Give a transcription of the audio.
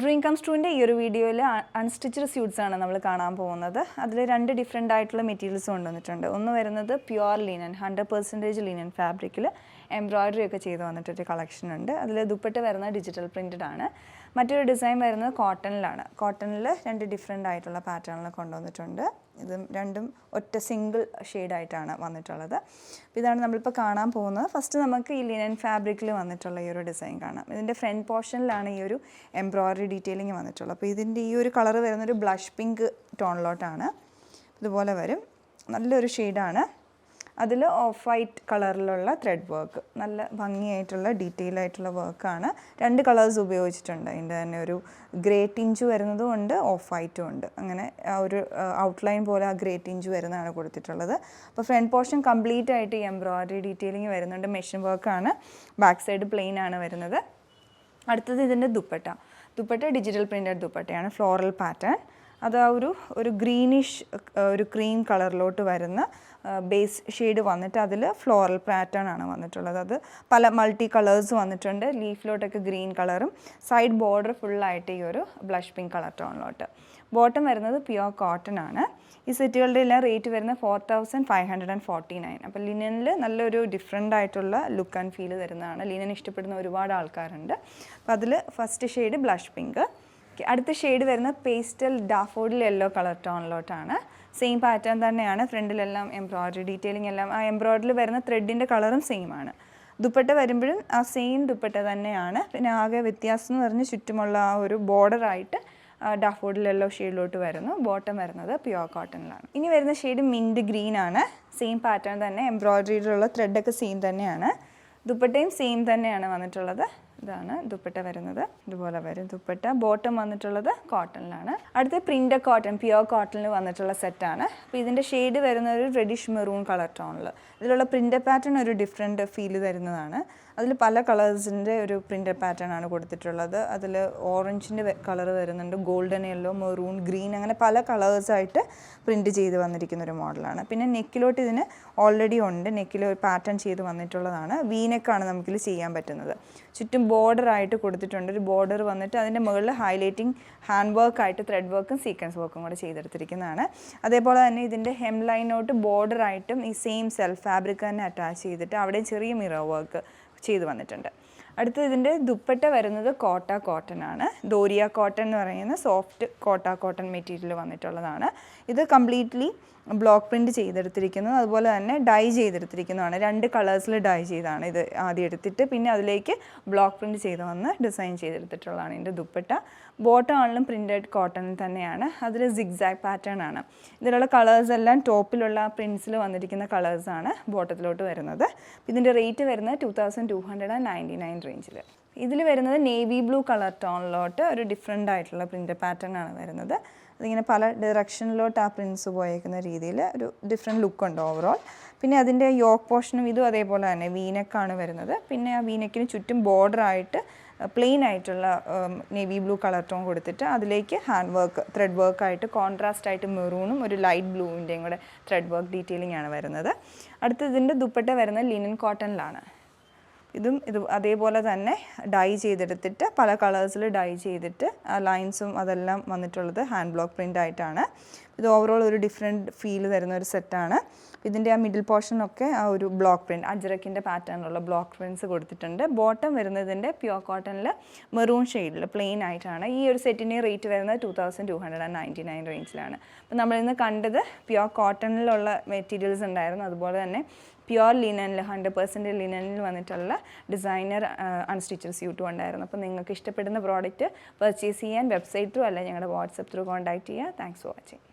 Dream comes ട്രൂവിൻ്റെ ഈ ഒരു വീഡിയോയിൽ അൺസ്റ്റിച്ചഡ് സ്യൂട്ട്സ് ആണ് നമ്മൾ കാണാൻ പോകുന്നത്. അതിൽ രണ്ട് ഡിഫറെൻ്റ് ആയിട്ടുള്ള മെറ്റീരിയൽസ് കൊണ്ടുവന്നിട്ടുണ്ട്. ഒന്ന് വരുന്നത് പ്യുവർ ലിനൻ 100% ലിനൻ ഫാബ്രിക്കിൽ എംബ്രോയ്ഡറി ഒക്കെ ചെയ്ത് വന്നിട്ടൊരു കളക്ഷൻ ഉണ്ട്. അതിൽ ദുപ്പട്ട വരുന്നത് ഡിജിറ്റൽ പ്രിൻറ്റഡ് ആണ്. മറ്റൊരു ഡിസൈൻ വരുന്നത് കോട്ടണിലാണ്. കോട്ടണിൽ രണ്ട് ഡിഫറെൻ്റ് ആയിട്ടുള്ള പാറ്റേണിൽ കൊണ്ടുവന്നിട്ടുണ്ട്. ഇത് രണ്ടും ഒറ്റ സിംഗിൾ ഷെയ്ഡായിട്ടാണ് വന്നിട്ടുള്ളത്. അപ്പോൾ ഇതാണ് നമ്മളിപ്പോൾ കാണാൻ പോകുന്നത്. ഫസ്റ്റ് നമുക്ക് ഈ ലിനൻ ഫാബ്രിക്കിൽ വന്നിട്ടുള്ള ഈ ഒരു ഡിസൈൻ കാണാം. ഇതിൻ്റെ ഫ്രണ്ട് പോർഷനിലാണ് ഈ ഒരു എംബ്രോയ്ഡറി ഡീറ്റെയിലിംഗ് വന്നിട്ടുള്ളത്. അപ്പോൾ ഇതിൻ്റെ ഈ ഒരു കളർ വരുന്നൊരു ബ്ലഷ് പിങ്ക് ടോണിലോട്ടാണ്. ഇതുപോലെ വരും. നല്ലൊരു ഷെയ്ഡാണ്. അതിൽ ഓഫ് വൈറ്റ് കളറിലുള്ള ത്രെഡ് വർക്ക്, നല്ല ഭംഗിയായിട്ടുള്ള ഡീറ്റെയിൽ ആയിട്ടുള്ള വർക്കാണ്. രണ്ട് കളേഴ്സ് ഉപയോഗിച്ചിട്ടുണ്ട്. അതിൻ്റെ തന്നെ ഒരു ഗ്രേ ടിഞ്ച് വരുന്നതും ഉണ്ട്, ഓഫ് വൈറ്റും ഉണ്ട്. അങ്ങനെ ആ ഒരു ഔട്ട്ലൈൻ പോലെ ആ ഗ്രേ ടിഞ്ച് വരുന്നതാണ് കൊടുത്തിട്ടുള്ളത്. അപ്പോൾ ഫ്രണ്ട് പോർഷൻ കംപ്ലീറ്റ് ആയിട്ട് ഈ എംബ്രോയ്ഡറി ഡീറ്റെയിലിംഗ് വരുന്നുണ്ട്. മെഷീൻ വർക്കാണ്. ബാക്ക് സൈഡ് പ്ലെയിൻ ആണ് വരുന്നത്. അടുത്തത് ഇതിൻ്റെ ദുപ്പട്ട ഡിജിറ്റൽ പ്രിൻറ്റഡ് ദുപ്പട്ടയാണ്. Floral pattern. അത് ആ ഒരു ഗ്രീനിഷ് ഒരു ക്രീം കളറിലോട്ട് വരുന്ന ബേസ് ഷെയ്ഡ് വന്നിട്ട് അതിൽ ഫ്ലോറൽ പാറ്റേൺ ആണ് വന്നിട്ടുള്ളത്. അത് പല മൾട്ടി കളേഴ്സ് വന്നിട്ടുണ്ട്. ലീഫിലോട്ടൊക്കെ ഗ്രീൻ കളറും സൈഡ് ബോർഡർ ഫുള്ളായിട്ട് ഈ ഒരു ബ്ലഷ് പിങ്ക് കളർ ടോണിലോട്ട്. ബോട്ടം വരുന്നത് പ്യുവർ കോട്ടൺ ആണ്. ഈ സെറ്റുകളുടെ എല്ലാം റേറ്റ് വരുന്നത് 4549. അപ്പോൾ ലിനനിൽ നല്ലൊരു ഡിഫറെൻ്റ് ആയിട്ടുള്ള ലുക്ക് ആൻഡ് ഫീൽ തരുന്നതാണ്. ലിനൻ ഇഷ്ടപ്പെടുന്ന ഒരുപാട് ആൾക്കാരുണ്ട്. അപ്പോൾ അതിൽ ഫസ്റ്റ് ഷെയ്ഡ് ബ്ലഷ് പിങ്ക്. അടുത്ത ഷെയ്ഡ് വരുന്ന പേസ്റ്റൽ ഡാഫോഡിൽ യെല്ലോ കളർ ടോണിലോട്ടാണ്. സെയിം പാറ്റേൺ തന്നെയാണ്. ഫ്രണ്ടിലെല്ലാം എംബ്രോയ്ഡറി ഡീറ്റെയിലിംഗ് എല്ലാം ആ എംബ്രോയ്ഡറിൽ വരുന്ന ത്രെഡിൻ്റെ കളറും സെയിം ആണ്. ദുപ്പട്ട വരുമ്പോഴും ആ സെയിം ദുപ്പട്ട തന്നെയാണ്. പിന്നെ ആകെ വ്യത്യാസം എന്ന് പറഞ്ഞ് ചുറ്റുമുള്ള ആ ഒരു ബോർഡറായിട്ട് ഡാഫോഡിൽ യെല്ലോ ഷെയ്ഡിലോട്ട് വരുന്നു. ബോട്ടം വരുന്നത് പ്യുവർ കോട്ടണിലാണ്. ഇനി വരുന്ന ഷെയ്ഡ് മിൻറ്റ് ഗ്രീൻ ആണ്. സെയിം പാറ്റേൺ തന്നെ. എംബ്രോയ്ഡറിയിലുള്ള ത്രെഡൊക്കെ സെയിം തന്നെയാണ്. ദുപ്പട്ടയും സെയിം തന്നെയാണ് വന്നിട്ടുള്ളത്. ഇതാണ് ദുപ്പട്ട വരുന്നത്. ഇതുപോലെ വരും ദുപ്പട്ട. ബോട്ടം വന്നിട്ടുള്ളത് കോട്ടണിലാണ്. അടുത്ത പ്രിൻ്റ് കോട്ടൺ പ്യുവർ കോട്ടണിൽ വന്നിട്ടുള്ള സെറ്റാണ്. അപ്പോൾ ഇതിൻ്റെ ഷെയ്ഡ് വരുന്ന ഒരു റെഡിഷ് മെറൂൺ കളർ ടോണിൽ. ഇതിലുള്ള പ്രിൻ്റ് പാറ്റേൺ ഒരു ഡിഫറെൻറ്റ് ഫീൽ തരുന്നതാണ്. അതിൽ പല കളേഴ്സിൻ്റെ ഒരു പ്രിൻ്റ് പാറ്റേൺ ആണ് കൊടുത്തിട്ടുള്ളത്. അതിൽ ഓറഞ്ചിൻ്റെ കളർ വരുന്നുണ്ട്, ഗോൾഡൻ യെല്ലോ, മെറൂൺ, ഗ്രീൻ, അങ്ങനെ പല കളേഴ്സായിട്ട് പ്രിൻറ്റ് ചെയ്ത് വന്നിരിക്കുന്ന ഒരു മോഡലാണ്. പിന്നെ നെക്കിലോട്ട് ഇതിന് ഓൾറെഡി ഉണ്ട്. നെക്കിൽ ഒരു പാറ്റേൺ ചെയ്ത് വന്നിട്ടുള്ളതാണ്. വീനെക്കാണ് നമുക്കിത് ചെയ്യാൻ പറ്റുന്നത്. ചുറ്റും ബോർഡറായിട്ട് കൊടുത്തിട്ടുണ്ട്. ഒരു ബോർഡർ വന്നിട്ട് അതിൻ്റെ മുകളിൽ ഹൈലൈറ്റിംഗ് ഹാൻഡ് വർക്കായിട്ട് ത്രെഡ് വർക്കും സീക്വൻസ് വർക്കും കൂടെ ചെയ്തെടുത്തിരിക്കുന്നതാണ്. അതേപോലെ തന്നെ ഇതിൻ്റെ ഹെം ലൈനോട്ട് ബോർഡറായിട്ടും ഈ സെയിം സെൽഫ് ഫാബ്രിക് തന്നെ അറ്റാച്ച് ചെയ്തിട്ട് അവിടെ ചെറിയ മിറർ വർക്ക് ചെയ്ത് വന്നിട്ടുണ്ട്. അടുത്തത് ഇതിൻ്റെ ദുപ്പട്ട വരുന്നത് കോട്ടൺ ആണ്. ദോരിയ കോട്ടൺ എന്ന് പറയുന്ന സോഫ്റ്റ് കോട്ടൺ മെറ്റീരിയൽ വന്നിട്ടുള്ളതാണ്. ഇത് കംപ്ലീറ്റ്ലി ബ്ലോക്ക് പ്രിൻറ്റ് ചെയ്തെടുത്തിരിക്കുന്നത്, അതുപോലെ തന്നെ ഡൈ ചെയ്തെടുത്തിരിക്കുന്നതാണ്. രണ്ട് കളേഴ്സിൽ ഡൈ ചെയ്താണ് ഇത് ആദ്യം എടുത്തിട്ട് പിന്നെ അതിലേക്ക് ബ്ലോക്ക് പ്രിൻറ്റ് ചെയ്ത് വന്ന് ഡിസൈൻ ചെയ്തെടുത്തിട്ടുള്ളതാണ് ഇതിൻ്റെ ദുപ്പട്ട. ബോട്ടം ആണെങ്കിലും പ്രിൻറ്റഡ് കോട്ടണിൽ തന്നെയാണ്. അതിൽ സിഗ്സാഗ് പാറ്റേൺ ആണ്. ഇതിലുള്ള കളേഴ്സ് എല്ലാം ടോപ്പിലുള്ള പ്രിൻസിൽ വന്നിരിക്കുന്ന കളേഴ്സാണ് ബോട്ടത്തിലോട്ട് വരുന്നത്. ഇതിൻ്റെ റേറ്റ് വരുന്നത് 2299 റേഞ്ചിൽ. ഇതിൽ വരുന്നത് നേവി ബ്ലൂ കളർ ടോണിലോട്ട് ഒരു ഡിഫറെൻ്റ് ആയിട്ടുള്ള പ്രിൻ്റ് പാറ്റേൺ ആണ് വരുന്നത്. അതിങ്ങനെ പല ഡയറക്ഷനിലോട്ട് ആ പ്രിൻസ് പോയേക്കുന്ന രീതിയിൽ ഒരു ഡിഫറെൻറ്റ് ലുക്കുണ്ട് ഓവറോൾ. പിന്നെ അതിൻ്റെ യോക്ക് പോർഷനും ഇതും അതേപോലെ തന്നെ വീനെക്കാണ് വരുന്നത്. പിന്നെ ആ വീനെക്കിന് ചുറ്റും ബോർഡറായിട്ട് പ്ലെയിൻ ആയിട്ടുള്ള നേവി ബ്ലൂ കളർ ടോൺ കൊടുത്തിട്ട് അതിലേക്ക് ഹാൻഡ് വർക്ക് ത്രെഡ് വർക്കായിട്ട് കോൺട്രാസ്റ്റ് ആയിട്ട് മെറൂണും ഒരു ലൈറ്റ് ബ്ലൂവിൻ്റെയും കൂടെ ത്രെഡ് വർക്ക് ഡീറ്റെയിലിംഗ് ആണ് വരുന്നത്. അടുത്ത ഇതിൻ്റെ ദുപ്പട്ട വരുന്നത് ലിനൻ കോട്ടണിലാണ്. ഇത് അതേപോലെ തന്നെ ഡൈ ചെയ്തെടുത്തിട്ട് പല കളേഴ്സിൽ ഡൈ ചെയ്തിട്ട് ആ ലൈൻസും അതെല്ലാം വന്നിട്ടുള്ളത് ഹാൻഡ് ബ്ലോക്ക് പ്രിൻ്റ് ആയിട്ടാണ്. ഇത് ഓവറോൾ ഒരു ഡിഫറെൻറ്റ് ഫീൽ തരുന്ന ഒരു സെറ്റാണ്. ഇതിൻ്റെ ആ മിഡിൽ പോർഷനൊക്കെ ആ ഒരു ബ്ലോക്ക് പ്രിൻറ്റ് അജ്രക്കിൻ്റെ പാറ്റേണിലുള്ള ബ്ലോക്ക് പ്രിൻറ്റ്സ് കൊടുത്തിട്ടുണ്ട്. ബോട്ടം വരുന്നതിൻ്റെ പ്യുവർ കോട്ടണിൽ മെറൂൺ ഷെയ്ഡിൽ പ്ലെയിൻ ആയിട്ടാണ്. ഈ ഒരു സെറ്റിൻ്റെ റേറ്റ് വരുന്നത് 2299 റേഞ്ചിലാണ്. അപ്പോൾ നമ്മളിന്ന് കണ്ടത് പ്യുവർ കോട്ടണിലുള്ള മെറ്റീരിയൽസ് ഉണ്ടായിരുന്നു. അതുപോലെ തന്നെ പ്യുവർ ലിനനിൽ 100% ലിനനിൽ വന്നിട്ടുള്ള ഡിസൈനർ അൺസ്റ്റിച്ചഡ് സ്യൂട്ടും ഉണ്ടായിരുന്നു. അപ്പോൾ നിങ്ങൾക്ക് ഇഷ്ടപ്പെടുന്ന പ്രോഡക്റ്റ് പർച്ചേസ് ചെയ്യാൻ വെബ്സൈറ്റ് ത്രൂ അല്ല ഞങ്ങളുടെ വാട്സപ്പ് ത്രൂ കോൺടാക്ട് ചെയ്യുക. Thanks for watching.